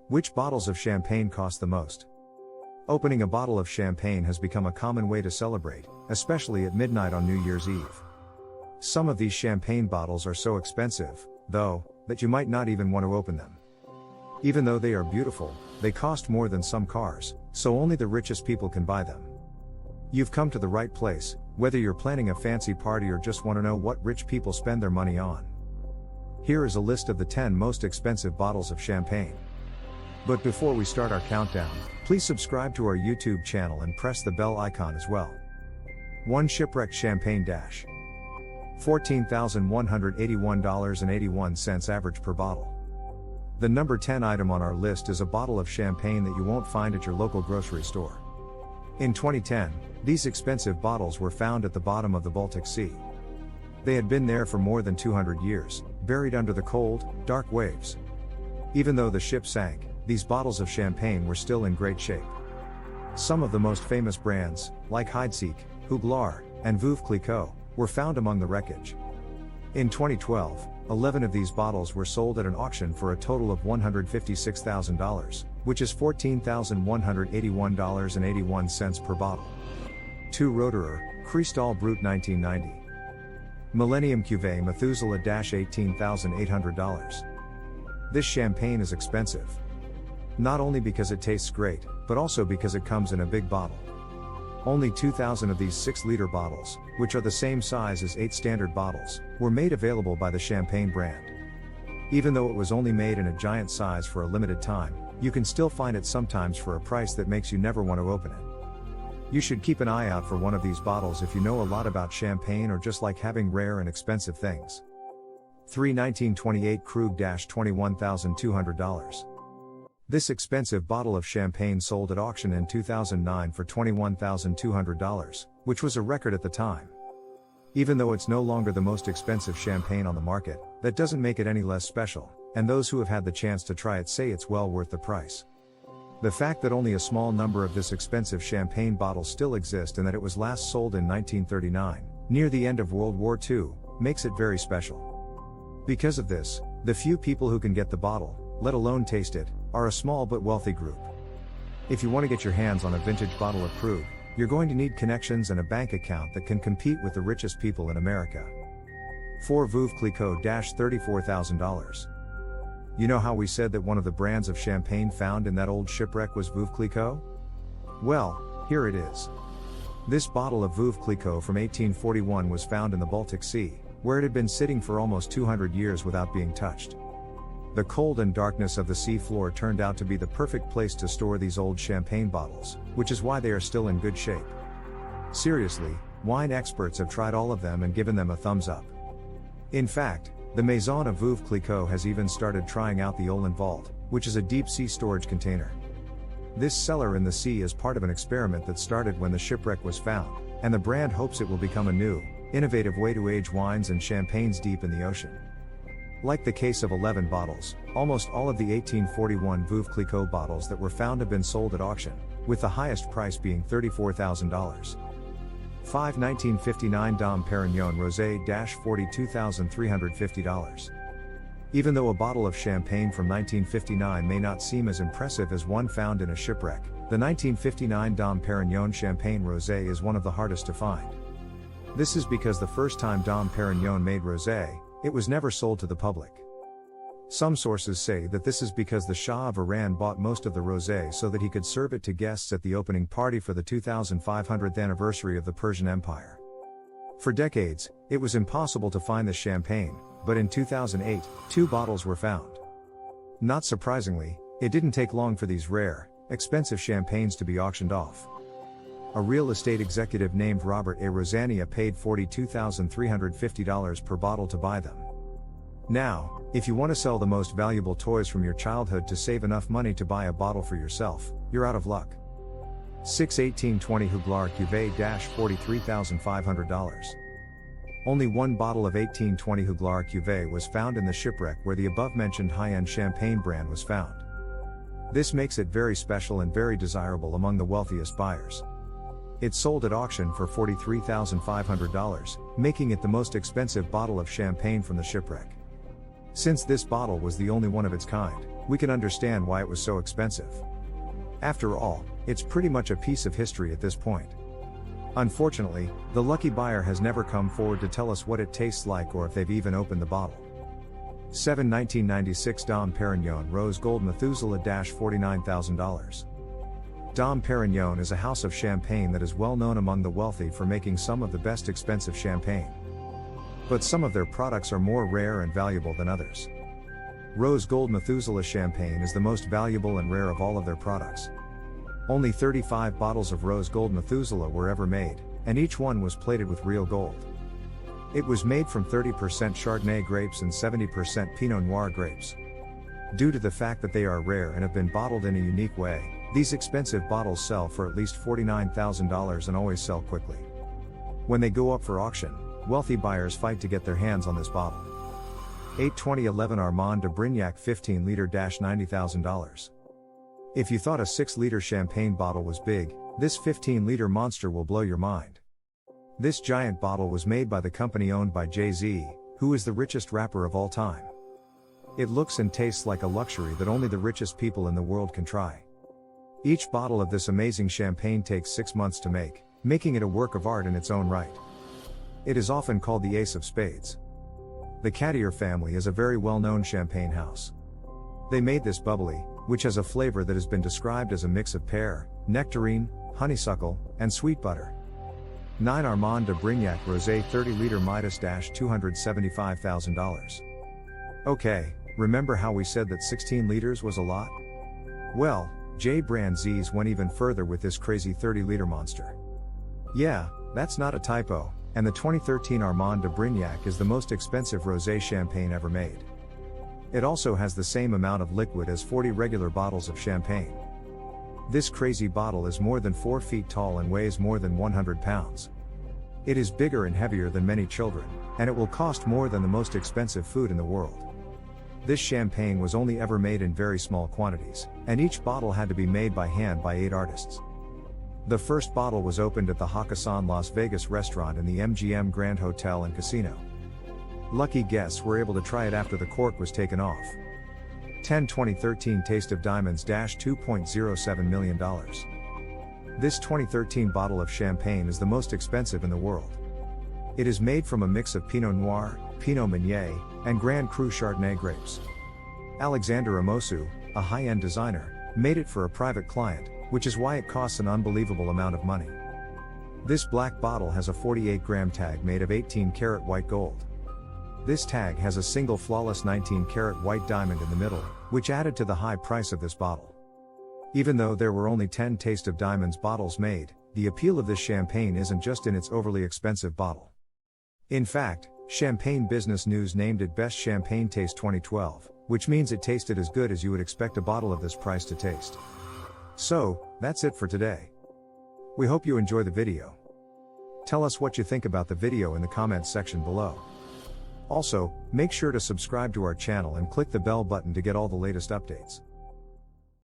Which bottles of champagne cost the most? Opening a bottle of champagne has become a common way to celebrate, especially at midnight on New Year's Eve. Some of these champagne bottles are so expensive, though, that you might not even want to open them. Even though they are beautiful, they cost more than some cars, so only the richest people can buy them. You've come to the right place, whether you're planning a fancy party or just want to know what rich people spend their money on. Here is a list of the 10 most expensive bottles of champagne. But before we start our countdown, please subscribe to our YouTube channel and press the bell icon as well. 1 Shipwrecked Champagne Dash. $14,181.81 average per bottle. The number 10 item on our list is a bottle of champagne that you won't find at your local grocery store. In 2010, these expensive bottles were found at the bottom of the Baltic Sea. They had been there for more than 200 years, buried under the cold, dark waves. Even though the ship sank, these bottles of champagne were still in great shape. Some of the most famous brands, like Heidsieck, Huglar, and Veuve Clicquot, were found among the wreckage. In 2012, 11 of these bottles were sold at an auction for a total of $156,000, which is $14,181.81 per bottle. 2 Roederer, Cristal Brut 1990. Millennium Cuvée Methuselah $18,800. This champagne is expensive. Not only because it tastes great, but also because it comes in a big bottle. Only 2,000 of these 6-liter bottles, which are the same size as 8 standard bottles, were made available by the Champagne brand. Even though it was only made in a giant size for a limited time, you can still find it sometimes for a price that makes you never want to open it. You should keep an eye out for one of these bottles if you know a lot about champagne or just like having rare and expensive things. 3 1928 Krug $21,200. This expensive bottle of champagne sold at auction in 2009 for $21,200, which was a record at the time. Even though it's no longer the most expensive champagne on the market, that doesn't make it any less special, and those who have had the chance to try it say it's well worth the price. The fact that only a small number of this expensive champagne bottles still exist and that it was last sold in 1939, near the end of World War II, makes it very special. Because of this, the few people who can get the bottle, let alone taste it, are a small but wealthy group. If you want to get your hands on a vintage bottle of Krug, you're going to need connections and a bank account that can compete with the richest people in America. 4 Veuve Clicquot $34,000. You know how we said that one of the brands of champagne found in that old shipwreck was Veuve Clicquot? Well, here it is. This bottle of Veuve Clicquot from 1841 was found in the Baltic Sea, where it had been sitting for almost 200 years without being touched. The cold and darkness of the sea floor turned out to be the perfect place to store these old champagne bottles, which is why they are still in good shape. Seriously, wine experts have tried all of them and given them a thumbs up. In fact, the Maison of Veuve Clicquot has even started trying out the Olin Vault, which is a deep-sea storage container. This cellar in the sea is part of an experiment that started when the shipwreck was found, and the brand hopes it will become a new, innovative way to age wines and champagnes deep in the ocean. Like the case of 11 bottles, almost all of the 1841 Veuve Clicquot bottles that were found have been sold at auction, with the highest price being $34,000. 5 1959 Dom Perignon Rosé $42,350. Even though a bottle of champagne from 1959 may not seem as impressive as one found in a shipwreck, the 1959 Dom Perignon Champagne Rosé is one of the hardest to find. This is because the first time Dom Perignon made rosé, it was never sold to the public. Some sources say that this is because the Shah of Iran bought most of the rosé so that he could serve it to guests at the opening party for the 2500th anniversary of the Persian Empire. For decades, it was impossible to find the champagne, but in 2008, 2 bottles were found. Not surprisingly, it didn't take long for these rare, expensive champagnes to be auctioned off. A real estate executive named Robert A. Rosania paid $42,350 per bottle to buy them. Now, if you want to sell the most valuable toys from your childhood to save enough money to buy a bottle for yourself, you're out of luck. 6 1820 Huglar Cuvée $43,500. Only one bottle of 1820 Huglar Cuvée was found in the shipwreck where the above-mentioned high-end champagne brand was found. This makes it very special and very desirable among the wealthiest buyers. It sold at auction for $43,500, making it the most expensive bottle of champagne from the shipwreck. Since this bottle was the only one of its kind, we can understand why it was so expensive. After all, it's pretty much a piece of history at this point. Unfortunately, the lucky buyer has never come forward to tell us what it tastes like or if they've even opened the bottle. 1996 Dom Perignon Rose Gold Methuselah $49,000. Dom Perignon is a house of champagne that is well known among the wealthy for making some of the best expensive champagne. But some of their products are more rare and valuable than others. Rose Gold Methuselah champagne is the most valuable and rare of all of their products. Only 35 bottles of Rose Gold Methuselah were ever made, and each one was plated with real gold. It was made from 30% Chardonnay grapes and 70% Pinot Noir grapes. Due to the fact that they are rare and have been bottled in a unique way, these expensive bottles sell for at least $49,000 and always sell quickly. When they go up for auction, wealthy buyers fight to get their hands on this bottle. 2011 Armand de Brignac 15-liter $90,000. If you thought a 6-liter champagne bottle was big, this 15-liter monster will blow your mind. This giant bottle was made by the company owned by Jay-Z, who is the richest rapper of all time. It looks and tastes like a luxury that only the richest people in the world can try. Each bottle of this amazing champagne takes 6 months to make, making it a work of art in its own right. It is often called the Ace of Spades. The Cartier family is a very well-known champagne house. They made this bubbly, which has a flavor that has been described as a mix of pear, nectarine, honeysuckle, and sweet butter. 9 Armand de Brignac Rosé 30-liter Midas $275,000. Okay, remember how we said that 16 liters was a lot? Well, J. Brand Z's went even further with this crazy 30-liter monster. Yeah, that's not a typo, and the 2013 Armand de Brignac is the most expensive rosé champagne ever made. It also has the same amount of liquid as 40 regular bottles of champagne. This crazy bottle is more than 4 feet tall and weighs more than 100 pounds. It is bigger and heavier than many children, and it will cost more than the most expensive food in the world. This champagne was only ever made in very small quantities, and each bottle had to be made by hand by 8 artists. The first bottle was opened at the Hakkasan Las Vegas restaurant in the MGM Grand Hotel and Casino. Lucky guests were able to try it after the cork was taken off. 2013 Taste of Diamonds $2.07 million. This 2013 bottle of champagne is the most expensive in the world. It is made from a mix of Pinot Noir, Pinot Meunier, and Grand Cru Chardonnay grapes. Alexander Amosu, a high-end designer, made it for a private client, which is why it costs an unbelievable amount of money. This black bottle has a 48-gram tag made of 18-karat white gold. This tag has a single flawless 19-karat white diamond in the middle, which added to the high price of this bottle. Even though there were only 10 Taste of Diamonds bottles made, the appeal of this champagne isn't just in its overly expensive bottle. In fact, Champagne Business News named it Best Champagne Taste 2012, which means it tasted as good as you would expect a bottle of this price to taste. So, that's it for today. We hope you enjoy the video. Tell us what you think about the video in the comments section below. Also, make sure to subscribe to our channel and click the bell button to get all the latest updates.